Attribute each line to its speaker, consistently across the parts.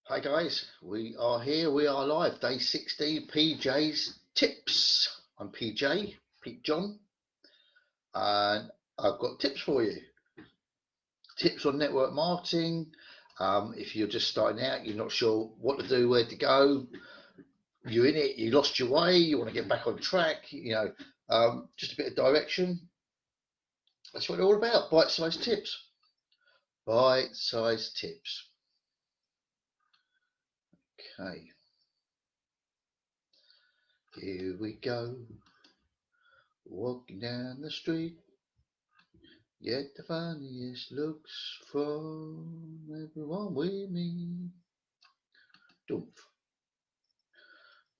Speaker 1: Hi guys, we are here, we are live, day 16, PJ's Tips. I'm PJ, Pete John, and I've got tips for you. Tips on network marketing. If you're just starting out, you're not sure what to do, where to go, you're in it, you lost your way, you want to get back on track, just a bit of direction. That's what it's all about, bite-sized tips. Bite-sized tips. Okay. Here we go, walking down the street, get the funniest looks from everyone we meet. Doof.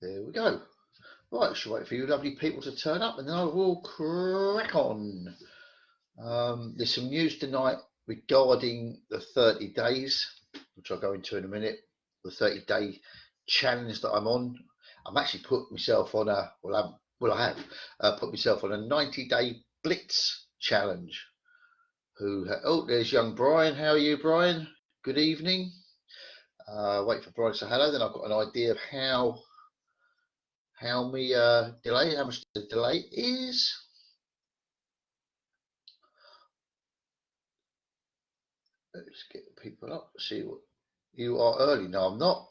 Speaker 1: There we go. Right, shall wait for you lovely people to turn up and then I will crack on. There's some news tonight regarding the 30 days, which I'll go into in a minute. The 30-day challenge that I'm on. I'm actually put myself on I have put myself on a 90-day blitz challenge. There's young Brian. How are you, Brian? Good evening. Wait for Brian to say hello. Then I've got an idea of how much the delay is. Let's get the people up. See what you are early. No, I'm not.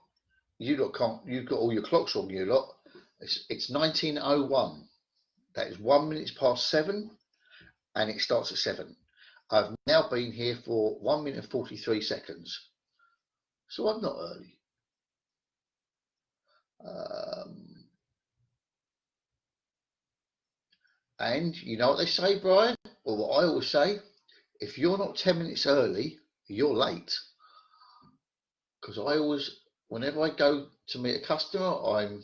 Speaker 1: You lot can't. You've got all your clocks wrong. You lot. It's 19:01. That is 1 minute past 7, and it starts at 7. I've now been here for 1 minute and 43 seconds, so I'm not early. And you know what they say, Brian, or what I always say, if you're not 10 minutes early, you're late. Because whenever I go to meet a customer, I'm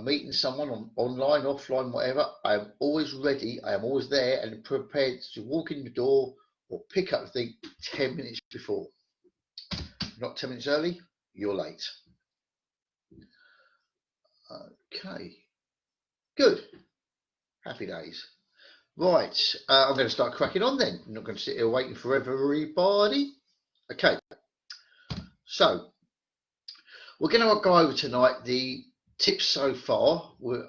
Speaker 1: meeting someone online, offline, whatever, I am always ready, I am always there and prepared to walk in the door or pick up the thing 10 minutes before. If you're not 10 minutes early, you're late. Okay, good. Happy days. Right, I'm going to start cracking on then. I'm not going to sit here waiting for everybody. Okay, so we're going to go over tonight the tips so far. We're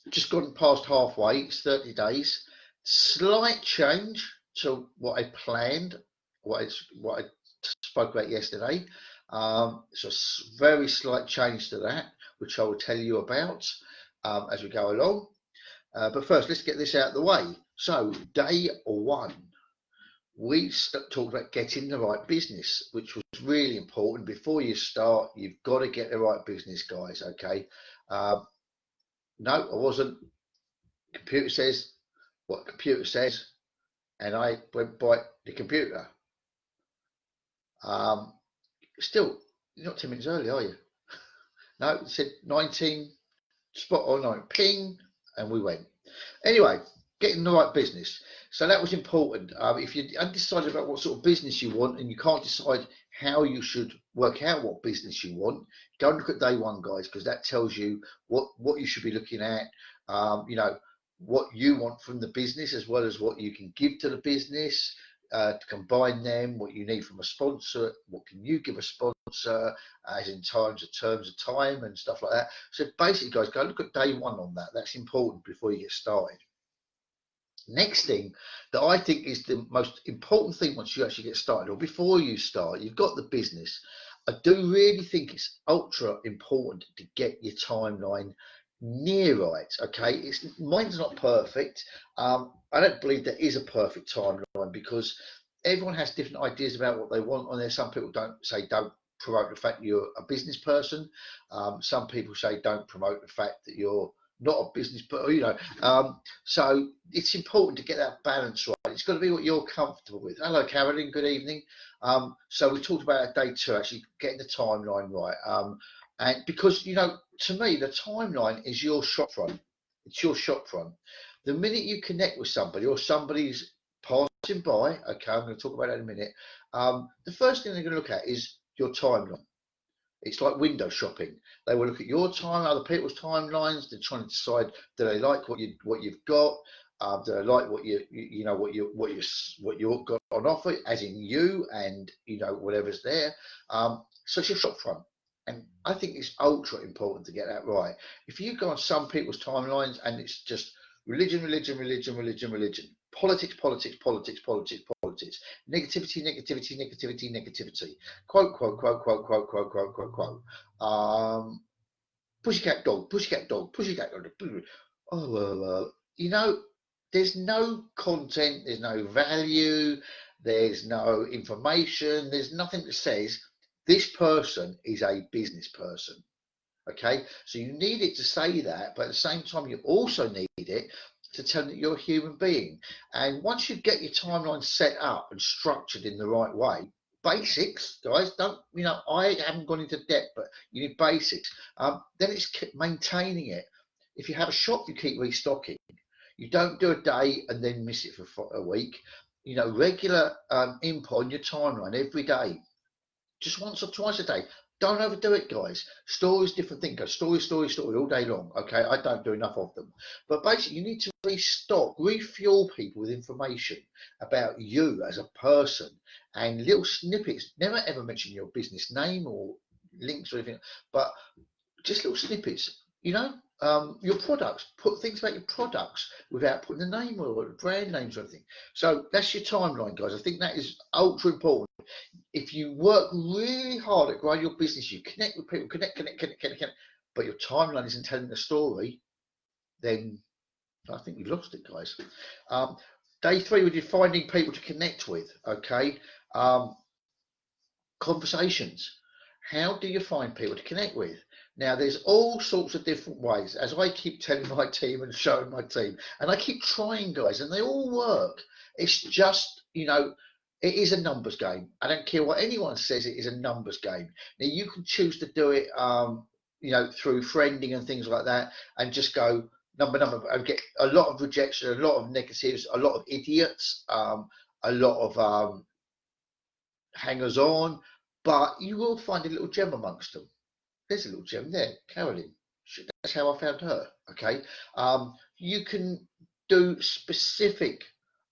Speaker 1: just gone past halfway, it's 30 days. Slight change to what I planned, what I spoke about yesterday. It's a very slight change to that, which I will tell you about as we go along. But first, let's get this out of the way. So, day 1, we talked about getting the right business, which was really important. Before you start, you've got to get the right business, guys, okay? No, I wasn't. Computer says what the computer says, and I went by the computer. Still, you're not 10 minutes early, are you? No, it said 19, spot on, ping, and we went. Anyway, getting the right business. So that was important. If you're undecided about what sort of business you want and you can't decide how you should work out what business you want, go and look at day 1, guys, because that tells you what you should be looking at, what you want from the business as well as what you can give to the business, to combine them, what you need from a sponsor, what can you give a sponsor, as in terms of time and stuff like that. So basically, guys, go look at day 1 on that. That's important before you get started. Next thing that I think is the most important thing once you actually get started, or before you start, you've got the business. I do really think it's ultra important to get your timeline near right. Okay, mine's not perfect. I don't believe there is a perfect timeline because everyone has different ideas about what they want on there. Some people don't promote the fact that you're a business person. Some people say don't promote the fact that you're not a business, but so it's important to get that balance right. It's got to be what you're comfortable with. Hello, Carolyn. Good evening. So we talked about day 2, actually getting the timeline right. And because to me, the timeline is your shop front. It's your shop front. The minute you connect with somebody or somebody's passing by, okay, I'm going to talk about that in a minute. The first thing they're going to look at is your timeline. It's like window shopping. They will look at your time, other people's timelines. They're trying to decide, do they like what you've got? Do they like what you've got on offer, as in you and whatever's there. So it's your shop front. And I think it's ultra important to get that right. If you go on some people's timelines and it's just religion, religion, religion, religion, religion, politics, politics, politics, politics, politics, negativity, negativity, negativity, negativity, quote, quote, quote, quote, quote, quote, quote, quote, quote. Pussycat dog, pussycat dog, pussycat dog. You know, there's no content, there's no value, there's no information, there's nothing that says this person is a business person. Okay, so you need it to say that, but at the same time, you also need it to tell that you're a human being. And once you get your timeline set up and structured in the right way, basics, guys, don't, I haven't gone into depth, but you need basics. Then it's maintaining it. If you have a shop, you keep restocking. You don't do a day and then miss it for a week. Regular input on your timeline every day, just once or twice a day. Don't overdo it, guys. Stories, different thing. Go story, story, story all day long. Okay, I don't do enough of them. But basically, you need to restock, refuel people with information about you as a person and little snippets. Never ever mention your business name or links or anything, but just little snippets. Your products. Put things about your products without putting the name or brand names or anything. So that's your timeline, guys. I think that is ultra important. If you work really hard at growing your business, you connect with people, connect, but your timeline isn't telling the story, then I think you've lost it, guys. Day 3, we did finding people to connect with. Okay, conversations. How do you find people to connect with? Now, there's all sorts of different ways, as I keep telling my team and showing my team, and I keep trying, guys, and they all work. It's just, it is a numbers game. I don't care what anyone says, it is a numbers game. Now, you can choose to do it, through friending and things like that, and just go number, and get a lot of rejection, a lot of negatives, a lot of idiots, a lot of hangers on, but you will find a little gem amongst them. There's a little gem there, Carolyn. That's how I found her. Okay, you can do specific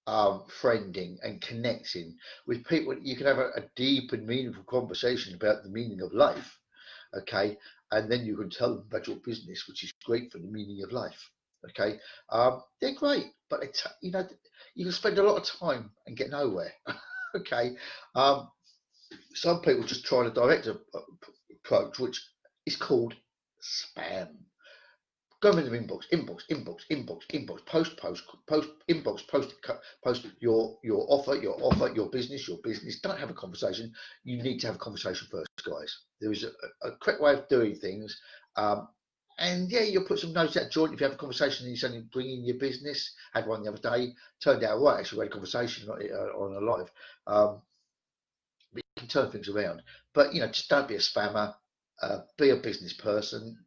Speaker 1: friending and connecting with people. You can have a deep and meaningful conversation about the meaning of life. Okay, and then you can tell them about your business, which is great for the meaning of life. Okay, they're great, but you can spend a lot of time and get nowhere. Okay, some people just try to direct approach, which is called spam. Go into inbox, post, inbox, post your offer, your business. Don't have a conversation. You need to have a conversation first, guys. There is a correct way of doing things. And yeah, you'll put some notes out joint if you have a conversation and you suddenly bring in your business. Had one the other day, turned out right. Actually, we had a conversation on a live. But you can turn things around. But just don't be a spammer. Be a business person.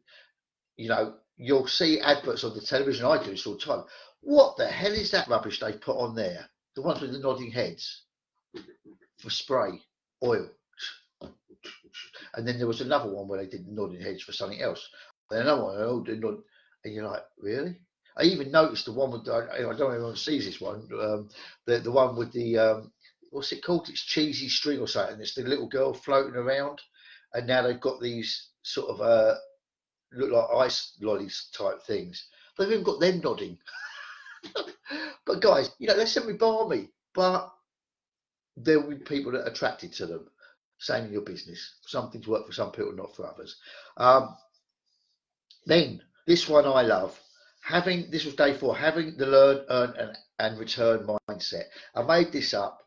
Speaker 1: You'll see adverts on the television. I do this all the time. What the hell is that rubbish they put on there? The ones with the nodding heads for spray oil. And then there was another one where they did nodding heads for something else. And another one, and you're like, really? I even noticed the one with, I don't know if anyone sees this one, the one with the, what's it called? It's cheesy string or something. It's the little girl floating around. And now they've got these sort of, look like ice lollies type things. They've even got them nodding. But guys, they're semi-balmy, but there will be people that are attracted to them. Same in your business. Some things work for some people, not for others. Then this one I love. This was day 4, having the learn, earn and return mindset. I made this up.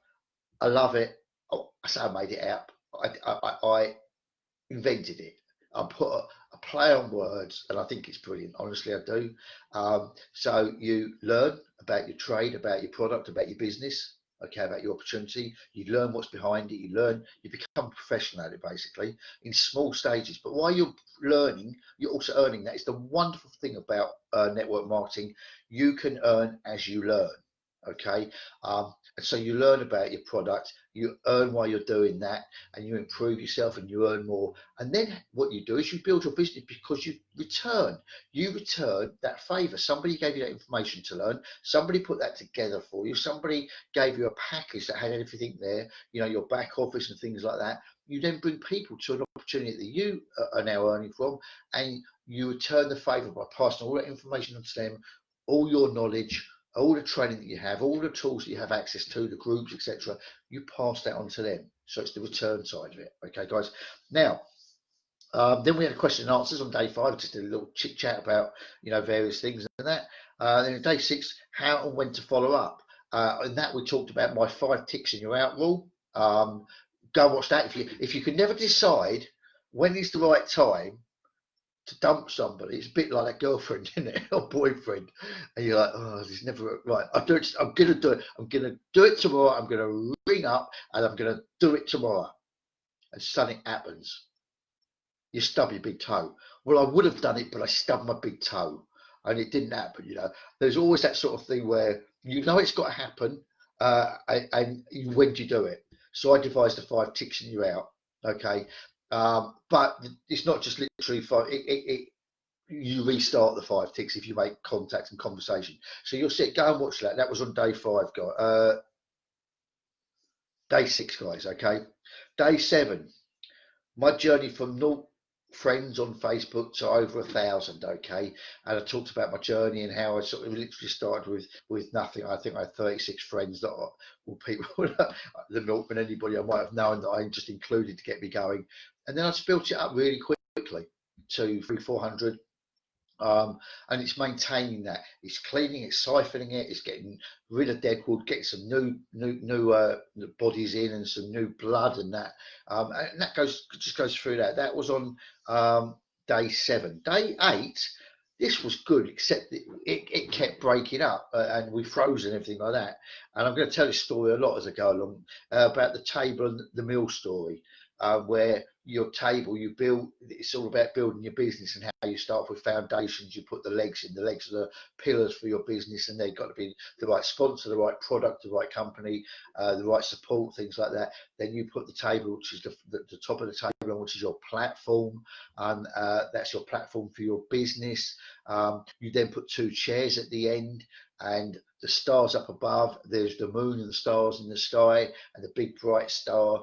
Speaker 1: I love it. Oh, I say I made it up. I invented it. I put a play on words, and I think it's brilliant. Honestly, I do. So you learn about your trade, about your product, about your business, okay, about your opportunity. You learn what's behind it. You become professional at it, basically, in small stages. But while you're learning, you're also earning. That is the wonderful thing about network marketing. You can earn as you learn. Okay, and so you learn about your product, you earn while you're doing that, and you improve yourself and you earn more. And then what you do is you build your business because you return that favor. Somebody gave you that information to learn, somebody put that together for you, somebody gave you a package that had everything there, your back office and things like that. you then bring people to an opportunity that you are now earning from, and you return the favour by passing all that information on to them, all your knowledge, all the training that you have, all the tools that you have access to, the groups, etc. You pass that on to them. So it's the return side of it. Okay, guys. Now, then we had question and answers on day 5. Just did a little chit chat about various things and that. Then on day 6, how and when to follow up. And that we talked about my 5 ticks in your out rule. Go watch that. If you can never decide when is the right time to dump somebody, it's a bit like a girlfriend, isn't it, or boyfriend, and you're like, oh, this is never right. I'm gonna do it. I'm gonna do it tomorrow. I'm gonna ring up and I'm gonna do it tomorrow, and something happens. You stub your big toe. Well, I would have done it, but I stubbed my big toe, and it didn't happen. There's always that sort of thing where it's got to happen, and when do you do it? So I devised the 5 ticks and you're out. Okay, but it's not just literally 5. You restart the 5 ticks if you make contact and conversation. So you'll go and watch that. That was on day 5, guys. Day 6, guys. Okay, day 7. My journey from 0 friends on Facebook to over 1,000, okay, and I talked about my journey and how I sort of literally started with nothing. I think I had 36 friends that were people the milkman, anybody I might have known that I just included to get me going, and then I just built it up really quickly to 300-400. And it's maintaining that. It's cleaning, it's siphoning it, it's getting rid of dead wood, getting some new bodies in and some new blood and that. And that just goes through that. That was on day 7. Day 8, this was good, except it kept breaking up and we froze and everything like that. And I'm going to tell this story a lot as I go along about the table and the mill story. Where your table you build, it's all about building your business and how you start with foundations. You put the legs in. The legs are the pillars for your business, and they've got to be the right sponsor, the right product, the right company, the right support, things like that. Then you put the table, which is the top of the table, which is your platform, and that's your platform for your business. You then put 2 chairs at the end, and the stars up above. There's the moon and the stars in the sky, and the big bright star.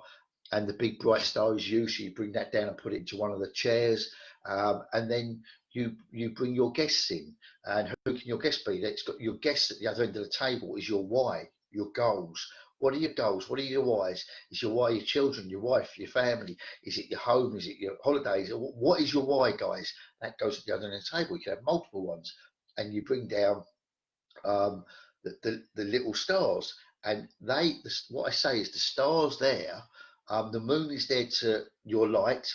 Speaker 1: And the big bright star is you, so you bring that down and put it into one of the chairs, and then you bring your guests in. And who can your guest be? It's got your guests at the other end of the table is your why, your goals. What are your goals? What are your whys? Is your why your children, your wife, your family? Is it your home? Is it your holidays? What is your why, guys? That goes at the other end of the table. You can have multiple ones, and you bring down the little stars. And what I say is the stars there. The moon is there to your light,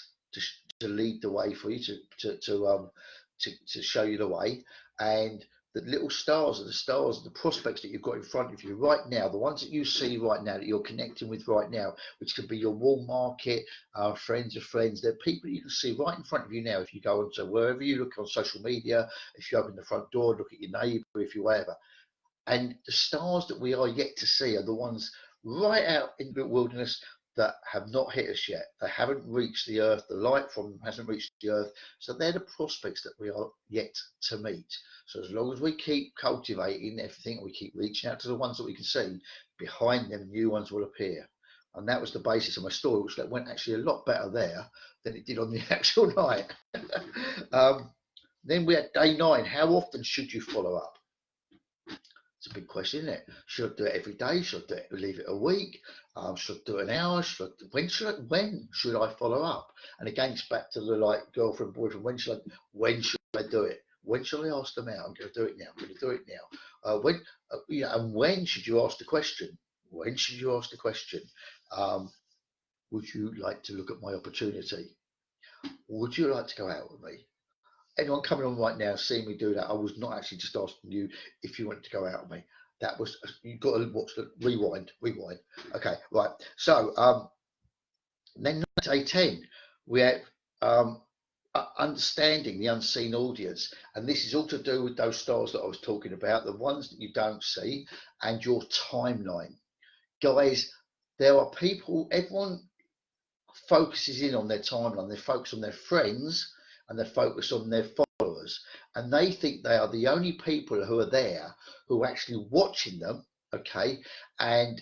Speaker 1: to lead the way for you, to show you the way, and the little stars are the prospects that you've got in front of you right now, the ones that you see right now, that you're connecting with right now, which could be your warm market, friends of friends. They're people you can see right in front of you now. If you go onto wherever you look on social media, if you open the front door, look at your neighbour, if you whatever. And the stars that we are yet to see are the ones right out in the wilderness that have not hit us yet. They haven't reached the earth. The light from them hasn't reached the earth. So they're the prospects that we are yet to meet. So as long as we keep cultivating everything, we keep reaching out to the ones that we can see, behind them new ones will appear. And that was the basis of my story, which went actually a lot better there than it did on the actual night. Then we had day 9. How often should you follow up? It's a big question, isn't it? Should I do it every day? Should I leave it a week? Should I do an hour? When should I follow up? And again, it's back to the girlfriend, boyfriend. When should I do it? When shall I ask them out? I'm going to do it now. I'm going to do it now. And when should you ask the question? When should you ask the question? Would you like to look at my opportunity? Would you like to go out with me? Anyone coming on right now, seeing me do that, I was not actually just asking you if you wanted to go out with me. That was, you've got to watch the rewind. Okay, right. So then day 10, we had understanding the unseen audience. And this is all to do with those stars that I was talking about, the ones that you don't see, and your timeline. Guys, there are people, everyone focuses in on their timeline. They focus on their friends, and they focus on their followers, and they think they are the only people who are there who are actually watching them, okay? And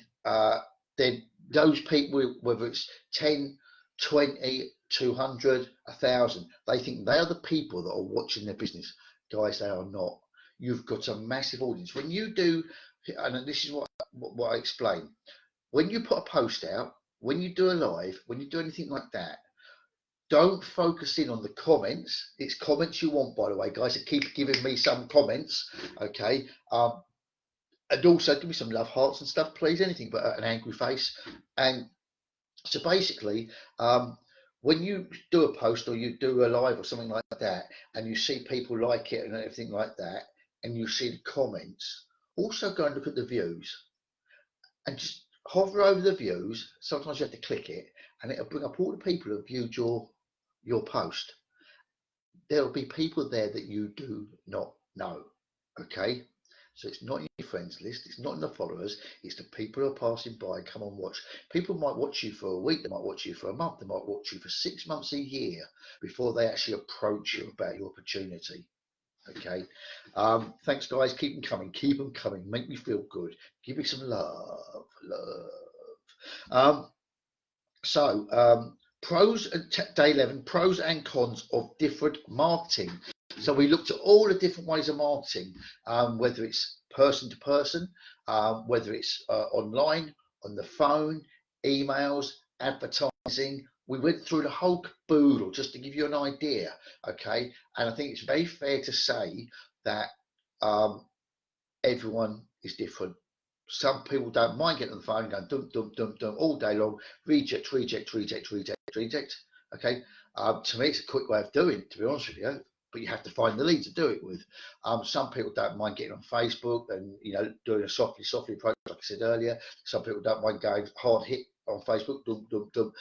Speaker 1: then those people, whether it's 10 20, 200, 1,000. They think they are the people that are watching their business. Guys, they are not. You've got a massive audience. When you do, and this is what I explain, when you put a post out, when you do a live, when you do anything like that, don't focus in on the comments. It's comments you want, by the way, guys. That keep giving me some comments, okay? And also give me some love hearts and stuff, please. Anything but an angry face. And so basically, when you do a post or you do a live or something like that, and you see people like it and everything like that, and you see the comments, also go and look at the views and just hover over the views. Sometimes you have to click it, and it'll bring up all the people who have viewed your post. There'll be people there that you do not know. Okay, so it's not in your friends list, it's not in the followers, it's the people who are passing by. Come and watch. People might watch you for a week, they might watch you for a month, they might watch you for 6 months, a year, before they actually approach you about your opportunity. Okay, thanks guys, keep them coming, make me feel good, give me some love. Pros and day 11, pros and cons of different marketing. So we looked at all the different ways of marketing, whether it's person to person, whether it's online, on the phone, emails, advertising. We went through the whole caboodle just to give you an idea, okay? And I think it's very fair to say that everyone is different. Some people don't mind getting on the phone and going dum dum dum dum all day long, reject. Okay, to me it's a quick way of doing it, to be honest with you, but you have to find the lead to do it with. Some people don't mind getting on Facebook and doing a softly approach, like I said earlier. Some people don't mind going hard hit on Facebook, dum dum dum.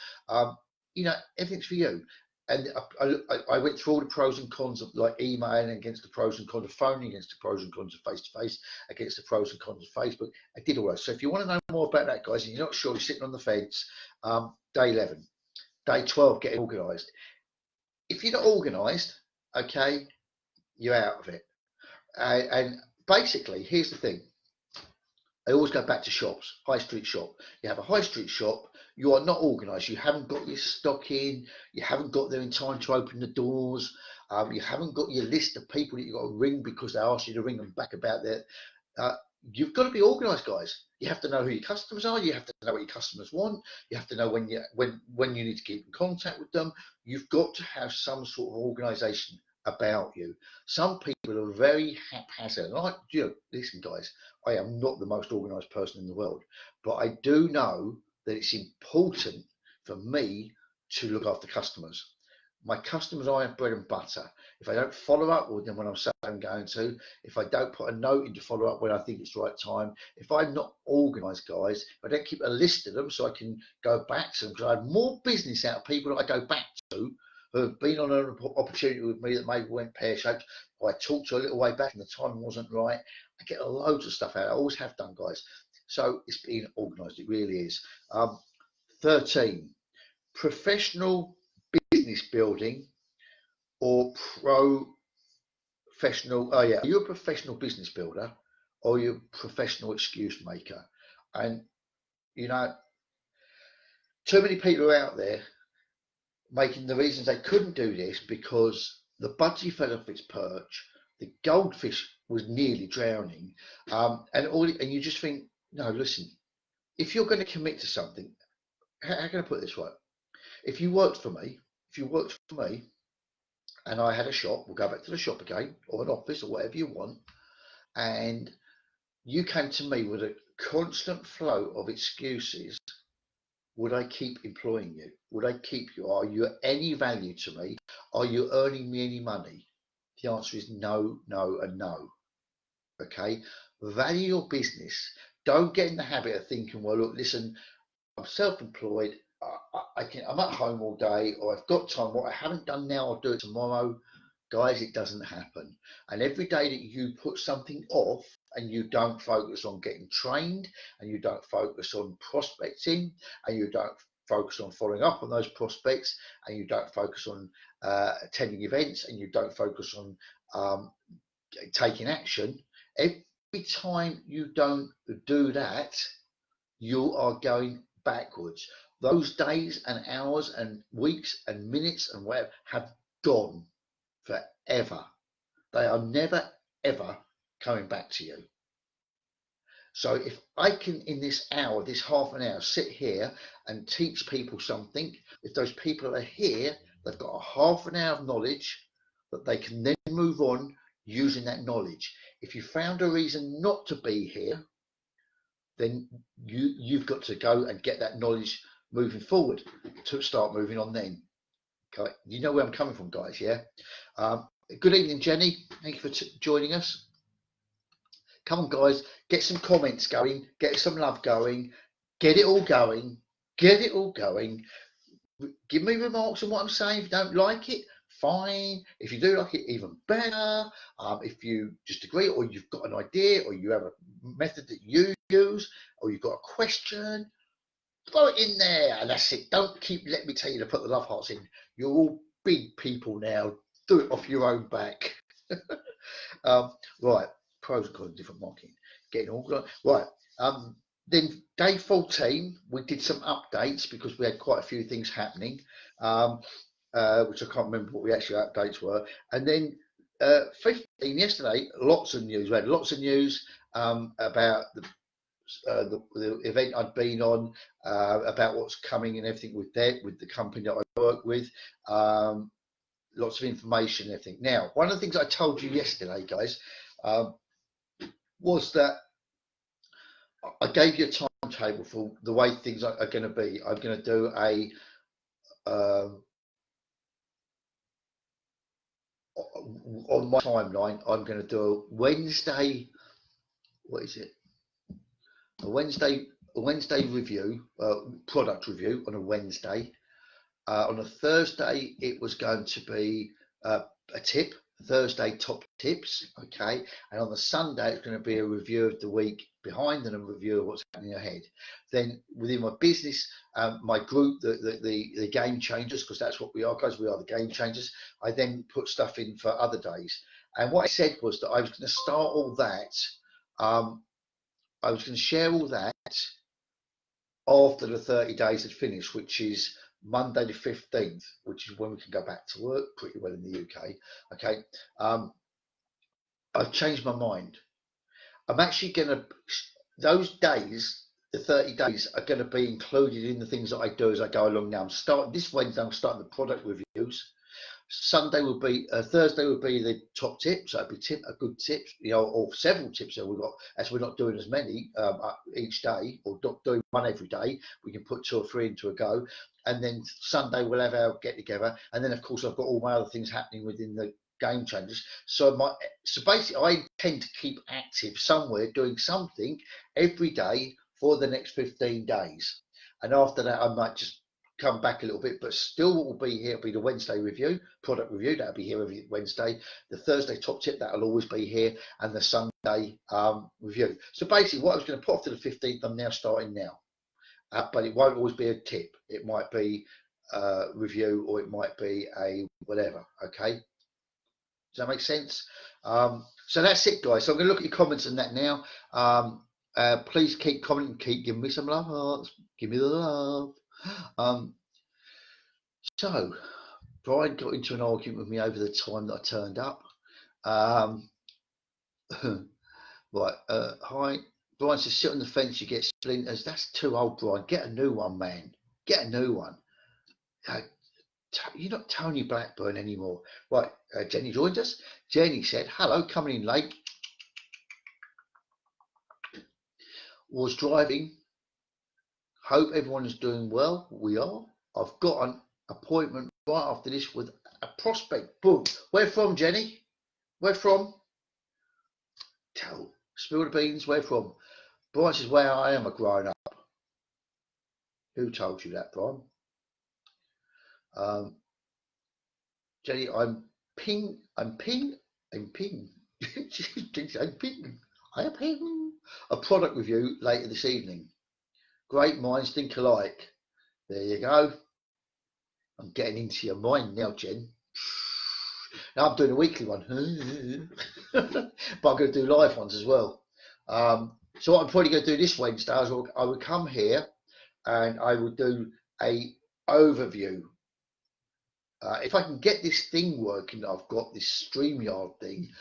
Speaker 1: Everything's for you. And I went through all the pros and cons of like emailing against the pros and cons of phoning, against the pros and cons of face-to-face, against the pros and cons of Facebook. I did all that. So if you want to know more about that, guys, and you're not sure, you're sitting on the fence, day 11. Day 12, getting organised. If you're not organised, okay, you're out of it. And basically, here's the thing. I always go back to shops, high street shop. You have a high street shop, you are not organised. You haven't got your stock in, you haven't got there in time to open the doors, you haven't got your list of people that you've got to ring because they asked you to ring them back about their... You've got to be organised, guys. You have to know who your customers are. You have to know what your customers want. You have to know when you need to keep in contact with them. You've got to have some sort of organisation about you. Some people are very haphazard. And listen, guys, I am not the most organised person in the world, but I do know that it's important for me to look after customers. My customers are my bread and butter. If I don't follow up with them when I'm saying I'm going to, if I don't put a note in to follow up when I think it's the right time, if I'm not organised, guys, if I don't keep a list of them so I can go back to them, because I have more business out of people that I go back to who have been on an opportunity with me that maybe went pear-shaped, or I talked to a little way back and the timing wasn't right. I get loads of stuff out. I always have done, guys. So it's being organised. It really is. 13, professional business building or professional. Are you a professional business builder or are you a professional excuse maker? And too many people are out there making the reasons they couldn't do this because the budgie fell off its perch, the goldfish was nearly drowning, and you just think, no, listen, if you're going to commit to something, how can I put it this way? If you worked for me, and I had a shop, we'll go back to the shop again, or an office, or whatever you want, and you came to me with a constant flow of excuses, would I keep employing you? Would I keep you? Are you any value to me? Are you earning me any money? The answer is no, no, and no. Okay? Value your business. Don't get in the habit of thinking, well, look, listen, I'm self-employed. I'm at home all day, or I've got time. What I haven't done now, I'll do it tomorrow. Guys, it doesn't happen. And every day that you put something off and you don't focus on getting trained, and you don't focus on prospecting, and you don't focus on following up on those prospects, and you don't focus on attending events, and you don't focus on taking action, every time you don't do that, you are going backwards. Those days and hours and weeks and minutes and whatever have gone forever. They are never, ever coming back to you. So if I can, in this hour, this half an hour, sit here and teach people something, if those people are here, they've got a half an hour of knowledge that they can then move on using that knowledge. If you found a reason not to be here, then you've got to go and get that knowledge moving forward to start moving on then. Okay, you know where I'm coming from, guys, yeah? Good evening, Jenny. Thank you for joining us. Come on, guys, get some comments going, get some love going, get it all going, get it all going. Give me remarks on what I'm saying. If you don't like it, fine. If you do like it, even better. If you just agree, or you've got an idea, or you have a method that you use, or you've got a question, throw it in there, and that's it. Don't let me tell you to put the love hearts in. You're all big people now. Do it off your own back. Right, pros and cons of different marketing. Getting all right. Then day 14, we did some updates because we had quite a few things happening, which I can't remember what the actual updates were. And then 15 yesterday, lots of news. We had lots of news about the event I'd been on, about what's coming and everything with the company that I work with. Lots of information and everything. Now, one of the things I told you yesterday, guys, was that I gave you a timetable for the way things are going to be. I'm going to do a on my timeline. I'm going to do a Wednesday. What is it? A Wednesday review, product review on a Wednesday. On a Thursday, it was going to be a tip. Thursday top tips, okay, and on the Sunday it's going to be a review of the week behind and a review of what's happening ahead. Then within my business, my group, the game changers, because that's what we are, guys. We are the game changers. I then put stuff in for other days, and what I said was that I was going to start all that. I was going to share all that after the 30 days had finished, which is Monday the 15th, which is when we can go back to work pretty well in the UK. Okay, I've changed my mind. I'm actually going to, those days, the 30 days are going to be included in the things that I do as I go along now. I'm starting this Wednesday, I'm starting the product reviews. Thursday will be the top tips. So it'll be a good tip, or several tips that we've got, as we're not doing as many each day, or not doing one every day. We can put 2 or 3 into a go, and then Sunday we'll have our get together, and then of course I've got all my other things happening within the game changers. So basically I intend to keep active somewhere, doing something every day for the next 15 days, and after that I might just come back a little bit, but still what will be here will be the Wednesday review, product review. That'll be here every Wednesday. The Thursday top tip, that'll always be here, and the Sunday review. So basically what I was going to put off to the 15th, I'm now starting now, but it won't always be a tip. It might be a review, or it might be a whatever. Okay, does that make sense? So that's it, guys. So I'm going to look at your comments on that now. Please keep commenting, keep giving me some love hearts. Give me the love. So Brian got into an argument with me over the time that I turned up. Right, hi. Brian says, sit on the fence, you get splinters. That's too old, Brian. Get a new one, man. Get a new one. You're not Tony Blackburn anymore. Right, Jenny joined us. Jenny said, hello, coming in late. Was driving. Hope everyone is doing well. We are. I've got an appointment right after this with a prospect. Boom. Where from, Jenny? Where from? Spill the beans. Where from? Brian says, where I am a grown up. Who told you that, Brian? Jenny, I'm ping. I am ping. A product review later this evening. Great minds think alike. There you go. I'm getting into your mind now, Jen. Now I'm doing a weekly one, but I'm going to do live ones as well. So what I'm probably going to do this Wednesday is I would come here and I would do a overview. If I can get this thing working, I've got this StreamYard thing,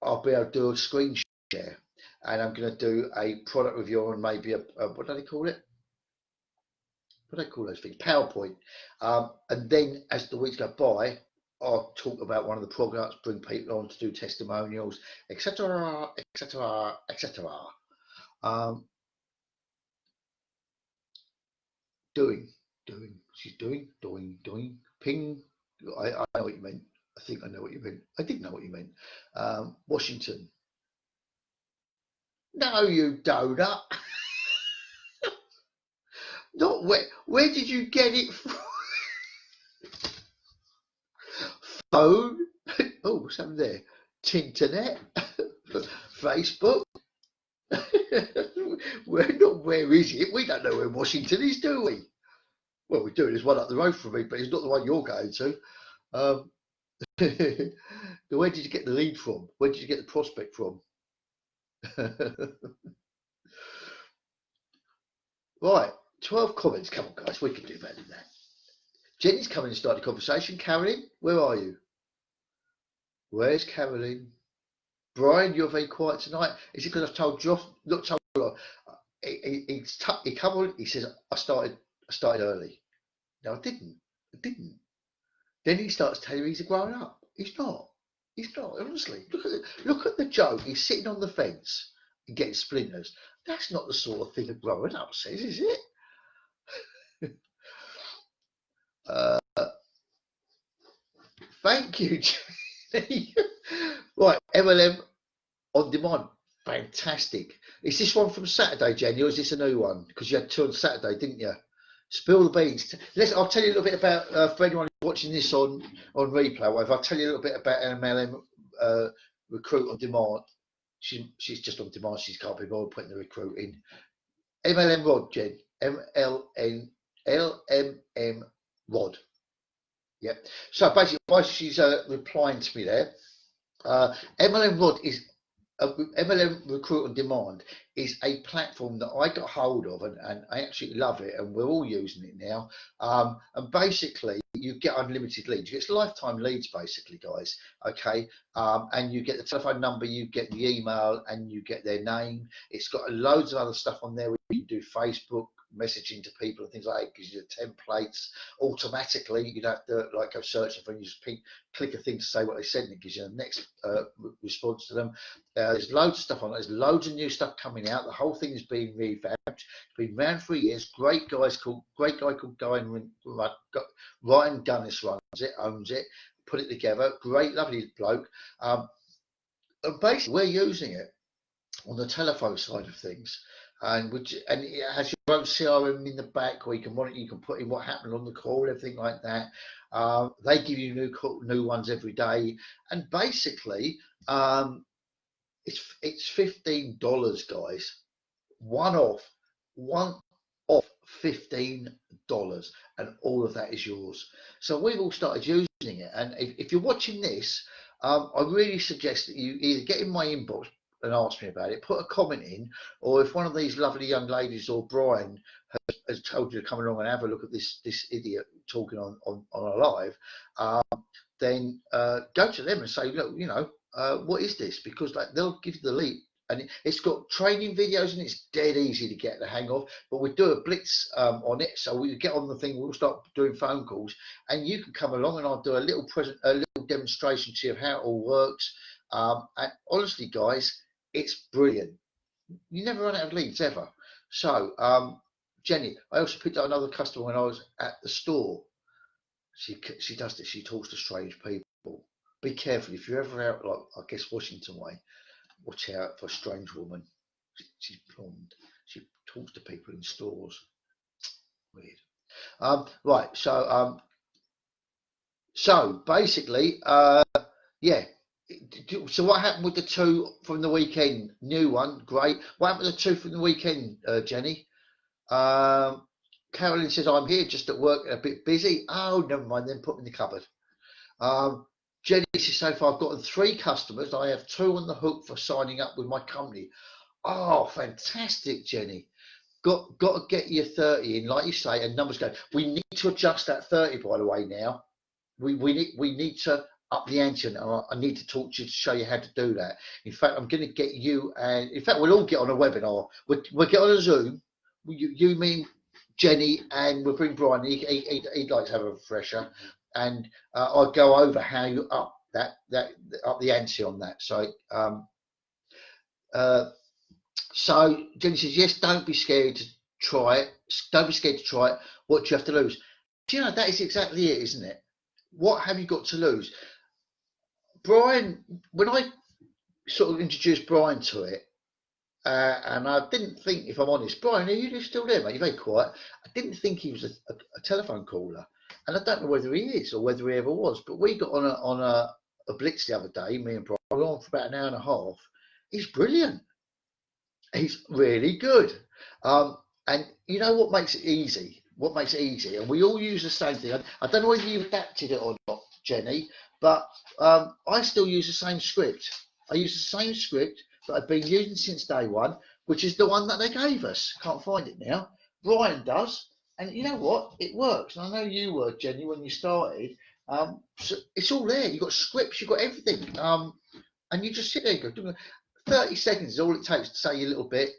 Speaker 1: I'll be able to do a screen share, and I'm going to do a product review on maybe a what do they call it? What do they call those things? PowerPoint. And then as the weeks go by, I'll talk about one of the products, bring people on to do testimonials, etc., etc., etc. She's doing. Ping. I know what you meant. I think I know what you meant. I didn't know what you meant. Washington. No, you donut. Not where. Where did you get it from? Phone. Oh, what's happened there? Tinternet. Facebook. Where is it? We don't know where Washington is, do we? Well, we do. There's one up the road from me, but it's not the one you're going to. Where did you get the lead from? Where did you get the prospect from? Right, 12 comments. Come on, guys, we can do better than that. Jenny's coming and started the conversation. Carolyn, where are you? Where's Carolyn? Brian, you're very quiet tonight. Is it because I've told Josh? Not told. He come on. He says I started early. No, I didn't. Then he starts telling me he's a grown up. He's not. Honestly, look at the joke. He's sitting on the fence and getting splinters. That's not the sort of thing a growing up says, is it? Thank you, Jenny. Right, MLM on demand. Fantastic. Is this one from Saturday, Jenny, or is this a new one? Because you had two on Saturday, didn't you? Spill the beans. I'll tell you a little bit about, for anyone watching this on replay or whatever, I'll tell you a little bit about MLM Recruit on Demand. She's just on demand. She can't be bothered putting the recruit in. MLM Rod, Jen. LMM Rod. Yeah. So basically, why she's replying to me there. MLM Rod is MLM Recruit on Demand is a platform that I got hold of, and I absolutely love it, and we're all using it now. And basically, you get unlimited leads. You get lifetime leads, basically, guys. Okay, and you get the telephone number, you get the email, and you get their name. It's got loads of other stuff on there. Where you can do Facebook messaging to people and things like that. It gives you the templates automatically. You don't have to go searching for them. You just click a thing to say what they said, and it gives you the next response to them. There's loads of stuff on it. There's loads of new stuff coming out. The whole thing is being revamped. It's been around for years. Great guy called Ryan Gunnis owns it, put it together. Great, lovely bloke. And basically, we're using it on the telephone side of things. And it has your own CRM in the back where you can monitor, you can put in what happened on the call, everything like that. They give you new ones every day. And basically, it's $15, guys. One off $15, and all of that is yours. So we've all started using it. And if you're watching this, I really suggest that you either get in my inbox and ask me about it, put a comment in, or if one of these lovely young ladies or Brian has told you to come along and have a look at this idiot talking on a live, then go to them and say, look, what is this? Because they'll give you the lead. And it's got training videos, and it's dead easy to get the hang of. But we do a blitz on it, so we get on the thing. We'll start doing phone calls, and you can come along, and I'll do a little demonstration to you of how it all works. And honestly, guys, it's brilliant. You never run out of leads ever. So, Jenny, I also picked up another customer when I was at the store. She does this. She talks to strange people. Be careful if you're ever out, I guess Washington way. Watch out for a strange woman. She's blonde. She talks to people in stores. Weird. Right. So basically, yeah. So what happened with the two from the weekend? New one, great. What happened with the two from the weekend, Jenny? Carolyn says, I'm here just at work, a bit busy. Oh, never mind, then put me in the cupboard. Jenny says, so far I've gotten 3 customers. I have 2 on the hook for signing up with my company. Oh, fantastic, Jenny. got to get your 30 in, like you say, and numbers go. We need to adjust that 30, by the way. Now we need to up the ante, and I need to talk to you to show you how to do that. In fact, I'm going to get you, and in fact, we'll all get on a webinar. We'll get on a Zoom. You, me, Jenny, and we'll bring Brian. He'd like to have a refresher, and I'll go over how you up up the ante on that. So Jenny says, yes, don't be scared to try it. Don't be scared to try it. What do you have to lose? Do you know, that is exactly it, isn't it? What have you got to lose? Brian, when I sort of introduced Brian to it, and I didn't think, if I'm honest, Brian, are you still there, mate? You're very quiet. I didn't think he was a telephone caller. And I don't know whether he is or whether he ever was, but we got on a blitz the other day, me and Brian, we were on for about an hour and a half. He's brilliant. He's really good. And you know what makes it easy? What makes it easy? And we all use the same thing. I don't know whether you adapted it or not, Jenny, but I still use the same script. I use the same script that I've been using since day one, which is the one that they gave us. Can't find it now. Brian does. And you know what? It works. And I know you were, Jenny, when you started. So it's all there. You've got scripts, you've got everything. And you just sit there and go, 30 seconds is all it takes to say a little bit.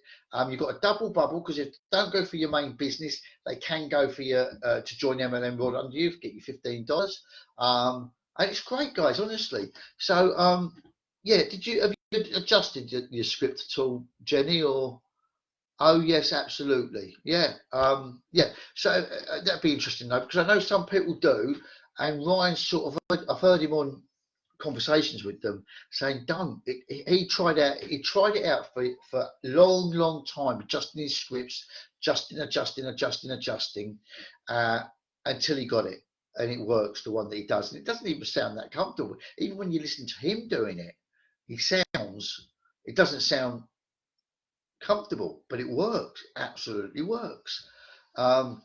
Speaker 1: You've got a double bubble, because if they don't go for your main business, they can go for your to join MLM Rod under you, get you $15. And it's great, guys, honestly. So yeah, have you adjusted your script at all, Jenny? Or oh yes, absolutely, yeah, yeah. So that'd be interesting though, because I know some people do, and Ryan sort of, I've heard him on conversations with them saying he tried it out for a long time, adjusting his scripts, adjusting until he got it, and it works, the one that he does, and it doesn't even sound that comfortable. Even when you listen to him doing it, it doesn't sound comfortable, but it works, absolutely works. But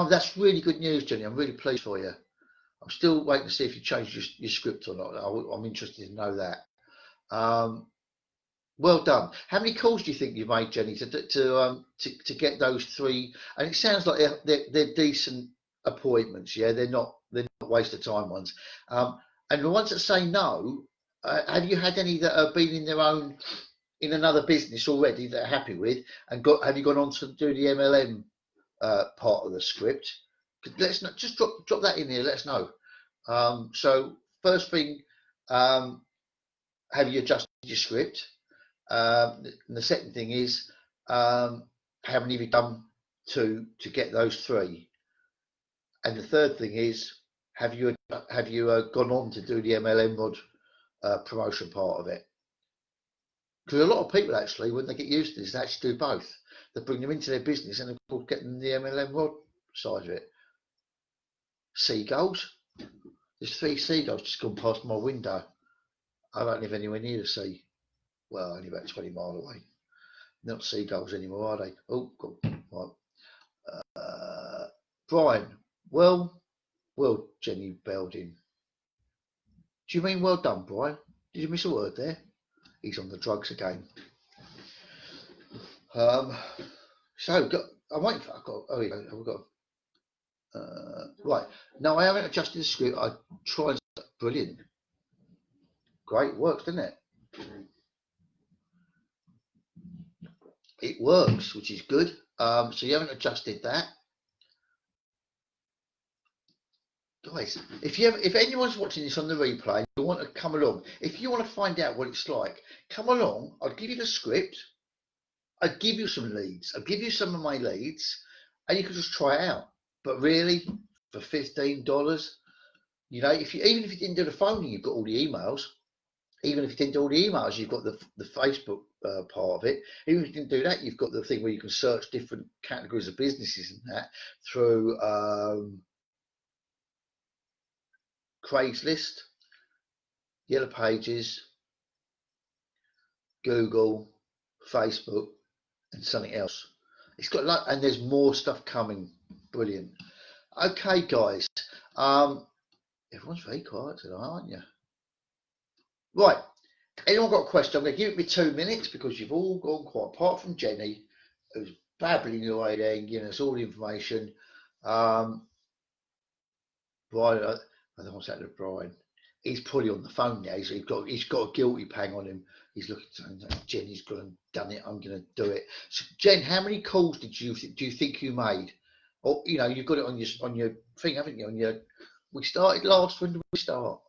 Speaker 1: that's really good news, Jenny. I'm really pleased for you. I'm still waiting to see if you changed your script or not. I'm interested to know that. Well done. How many calls do you think you made, Jenny, to get those 3? And it sounds like they're decent appointments. Yeah, they're not waste of time ones. And the ones that say no, have you had any that have been in another business already that are happy with, and have you gone on to do the MLM part of the script? Let's not just drop that in here. Let us know. So first thing, have you adjusted your script? And the second thing is, how many have you done to get those 3? And the third thing is, have you gone on to do the MLM Rod promotion part of it? Because a lot of people actually, when they get used to this, they actually do both. They bring them into their business, and of course get them the MLM Rod side of it. Seagulls. There's 3 seagulls just gone past my window. I don't live anywhere near the sea. Well, only about 20 miles away. They're not seagulls anymore, are they? Oh, God. Right. Brian, well, Jenny Belding. Do you mean well done, Brian? Did you miss a word there? He's on the drugs again. So, I'm waiting for, we've got right, now I haven't adjusted the script. I try and brilliant, great, works, doesn't it? It works, which is good. So you haven't adjusted that, guys. If anyone's watching this on the replay, you want to come along. If you want to find out what it's like, come along. I'll give you the script. I'll give you some leads. I'll give you some of my leads, and you can just try it out. But really, for $15, you know, even if you didn't do the phoning, you've got all the emails. Even if you didn't do all the emails, you've got the Facebook part of it. Even if you didn't do that, you've got the thing where you can search different categories of businesses and that through Craigslist, Yellow Pages, Google, Facebook, and something else. It's got and there's more stuff coming. Brilliant. Okay, guys. Everyone's very quiet tonight, aren't you? Right. Anyone got a question? I'm going to give it me 2 minutes because you've all gone quiet, apart from Jenny. who's babbling away there, giving us all the information. Brian, I don't know what's happened to Brian. He's probably on the phone now. He's got a guilty pang on him. He's looking saying, Jenny's gone and done it. I'm going to do it. So, Jen, how many calls do you think you made? Or you've got it on your thing, haven't you? We started last. When did we start?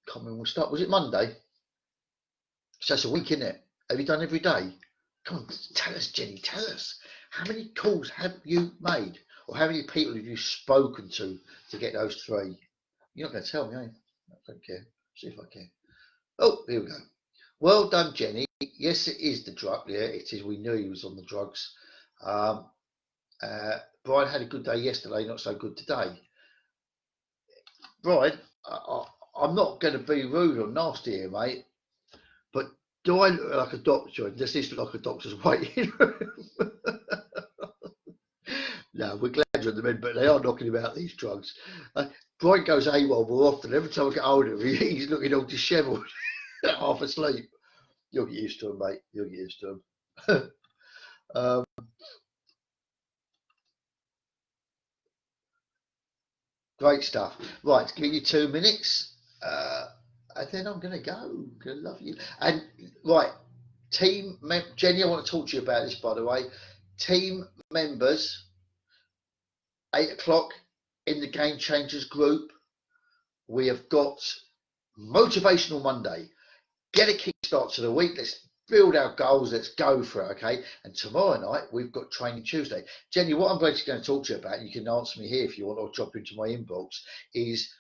Speaker 1: Can't remember when we start. Was it Monday? So it's a week, isn't it? Have you done every day? Come on, tell us, Jenny. Tell us. How many calls have you made? Or how many people have you spoken to get those 3? You're not going to tell me, are you? I don't care. See if I can. Oh, here we go. Well done, Jenny. Yes, it is the drug. Yeah, it is. We knew he was on the drugs. Brian had a good day yesterday, not so good today. Brian, I'm not going to be rude or nasty here, mate, but do I look like a doctor? Does this look like a doctor's waiting room? No, we're glad you're on the mend, but they are knocking about these drugs. Brian goes AWOL more often. Every time I get hold of him, he's looking all dishevelled, half asleep. You'll get used to him, mate. You'll get used to him. Great stuff. Right, give you 2 minutes, and then I'm going to go. I'm going to love you. And right, Jenny, I want to talk to you about this, by the way. Team members, 8 o'clock in the Game Changers group. We have got Motivational Monday. Get a kickstart to the week. Let's build our goals. Let's go for it, okay? And tomorrow night, we've got Training Tuesday. Jenny, what I'm basically going to talk to you about, you can answer me here if you want, or drop into my inbox, is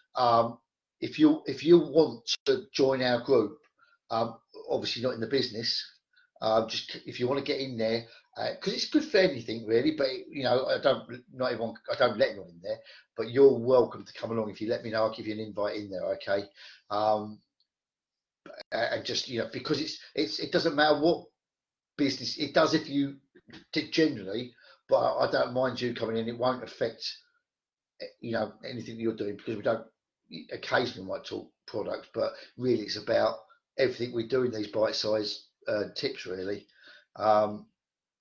Speaker 1: if you want to join our group, obviously not in the business, just if you want to get in there, because it's good for anything really, but I don't let anyone in there, but you're welcome to come along. If you let me know, I'll give you an invite in there, okay? And just because it doesn't matter what business it does if you generally, but I don't mind you coming in. It won't affect anything that you're doing, because we don't occasionally might talk products, but really it's about everything we do in these bite-sized tips really, and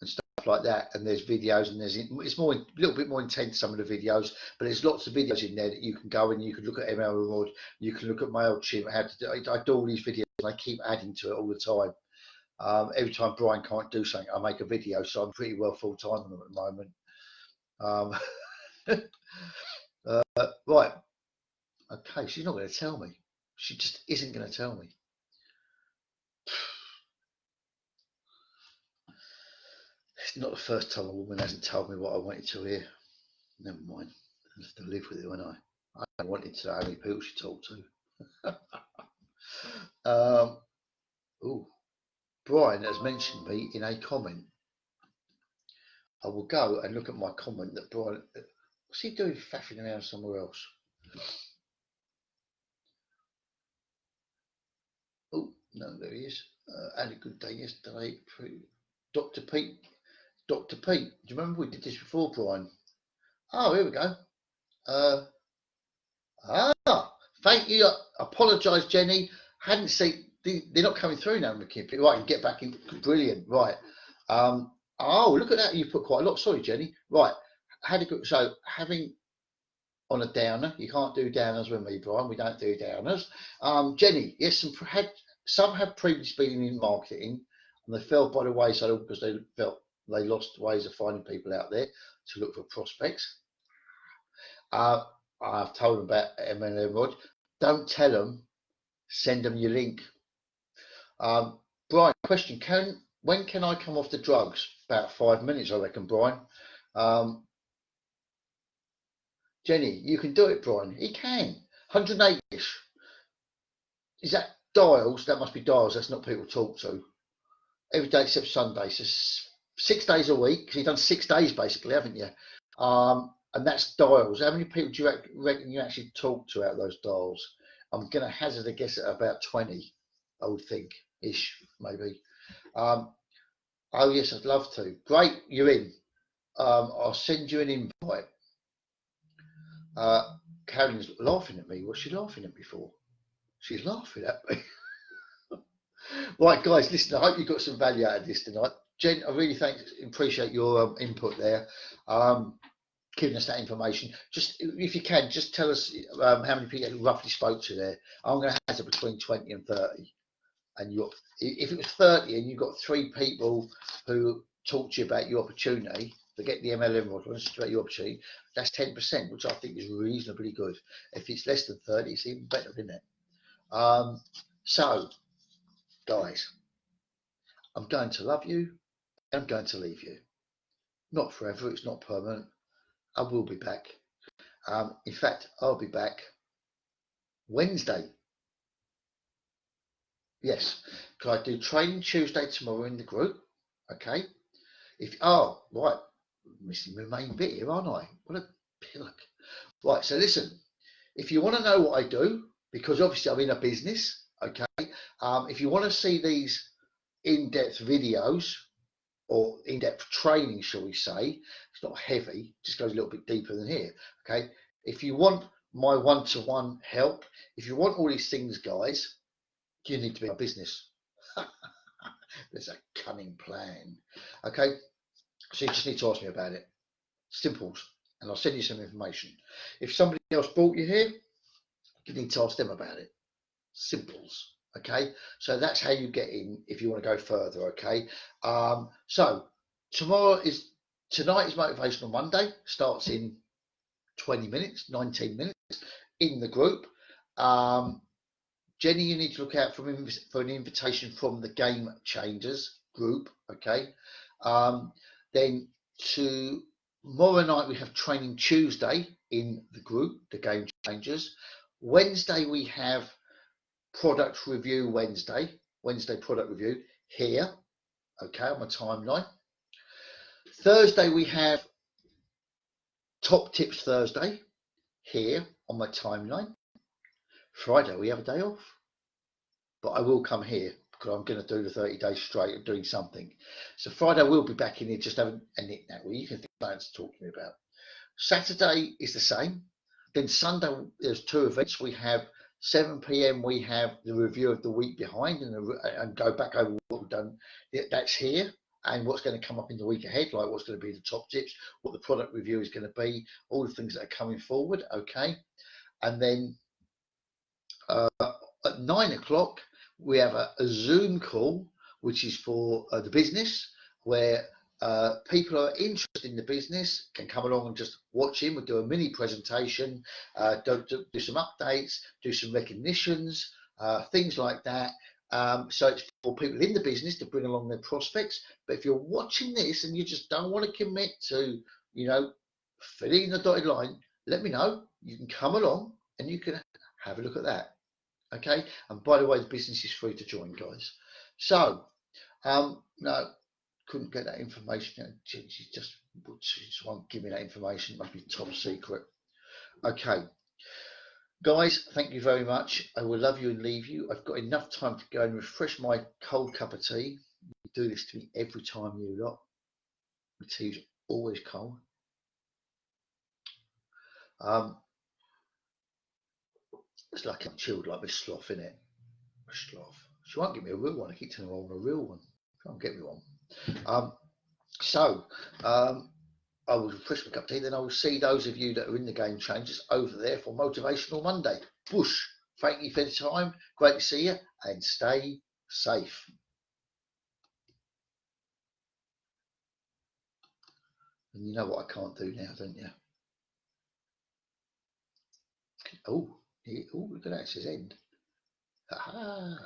Speaker 1: stuff like that. And there's videos, and it's more a little bit more intense, some of the videos, but there's lots of videos in there that you can go and you can look at ML Reward, you can look at MailChimp, how to do. I do all these videos and I keep adding to it all the time. Every time Brian can't do something, I make a video, so I'm pretty well full time on them at the moment. Right, okay, she's not going to tell me. She just isn't going to tell me. It's not the first time a woman hasn't told me what I wanted to hear. Never mind. I have to live with it when I wanted to know how many people she talked to. Brian has mentioned me in a comment. I will go and look at my comment that Brian. What's he doing faffing around somewhere else? Oh, no, there he is. Had a good day yesterday. Dr. Pete. Do you remember we did this before, Brian? Oh, here we go. Thank you. Apologise, Jenny. Hadn't seen. They're not coming through now, McKippy. Right, and get back in. Brilliant. Right. Oh, look at that. You put quite a lot. Sorry, Jenny. Right. So having on a downer. You can't do downers with me, Brian. We don't do downers. Jenny, yes, some have previously been in marketing, and they fell by the wayside because they felt they lost ways of finding people out there to look for prospects. I've told them about MLM Rod. Don't tell them. Send them your link. Brian, question: when can I come off the drugs? About 5 minutes, I reckon, Brian. Jenny, you can do it, Brian. He can. 108-ish. Is that dials? That must be dials. That's not people talk to. Every day except Sunday. So 6 days a week. Because you've done 6 days basically, haven't you? And that's dials. How many people do you reckon you actually talk to out of those dials? I'm going to hazard a guess at about 20, I would think, ish, maybe. Oh, yes, I'd love to. Great, you're in. I'll send you an invite. Carolyn's laughing at me. What's she laughing at me for? She's laughing at me. Right, guys, listen, I hope you got some value out of this tonight. Jen, I really appreciate your input there. Giving us that information. Just if you can, just tell us how many people you roughly spoke to there. I'm going to hazard between 20 and 30. And if it was 30 and you got 3 people who talked to you about your opportunity, forget the MLM model, just about your opportunity, that's 10%, which I think is reasonably good. If it's less than 30, it's even better, isn't it? So, guys, I'm going to love you. I'm going to leave you. Not forever. It's not permanent. I will be back. In fact, I'll be back Wednesday. Yes, because I do training Tuesday tomorrow in the group. Okay. Right, missing my main bit here, aren't I? What a pillock. Right. So listen, if you want to know what I do, because obviously I'm in a business. Okay. If you want to see these in-depth videos or in-depth training, shall we say, it's not heavy, just goes a little bit deeper than here. Okay. If you want my one-to-one help, if you want all these things, guys, you need to be in a business. There's a cunning plan. Okay. So you just need to ask me about it. Simples. And I'll send you some information. If somebody else brought you here, you need to ask them about it. Simples. Okay. So that's how you get in if you want to go further. Okay. So tonight is Motivational Monday. Starts in 20 minutes, 19 minutes in the group. Jenny, you need to look out for an invitation from the Game Changers group. Okay. Then tomorrow night we have Training Tuesday in the group, the Game Changers. Wednesday we have Product Review Wednesday Product Review here, okay, on my timeline. Thursday we have Top Tips Thursday here on my timeline. Friday we have a day off, but I will come here because I'm going to do the 30 days straight of doing something. So Friday we'll be back in here just having a knick-knack where you can think about to talk to me about. Saturday is the same. Then Sunday there's 2 events. We have 7 p.m. we have the review of the week behind and go back over what we've done. That's here and what's going to come up in the week ahead, like what's going to be the top tips, what the product review is going to be, all the things that are coming forward. Okay. And then at 9 o'clock we have a Zoom call, which is for the business, where people who are interested in the business can come along and just watch him. We'll do a mini presentation, do some updates, do some recognitions, things like that. So it's for people in the business to bring along their prospects. But if you're watching this and you just don't want to commit to, filling the dotted line, let me know. You can come along and you can have a look at that. Okay. And by the way, the business is free to join, guys. So, no, couldn't get that information. She just won't give me that information. It must be top secret. Okay. Guys, thank you very much. I will love you and leave you. I've got enough time to go and refresh my cold cup of tea. You do this to me every time, you lot. The tea's always cold. It's like I'm chilled like this sloth, innit? A sloth. She won't give me a real one. I keep telling her I want a real one. Can't get me one. I will refresh my cup of tea, then I will see those of you that are in the Game Changers over there for Motivational Monday. Bush, thank you for the time. Great to see you and stay safe. And you know what I can't do now, don't you? Oh, look at that, it says end. Aha.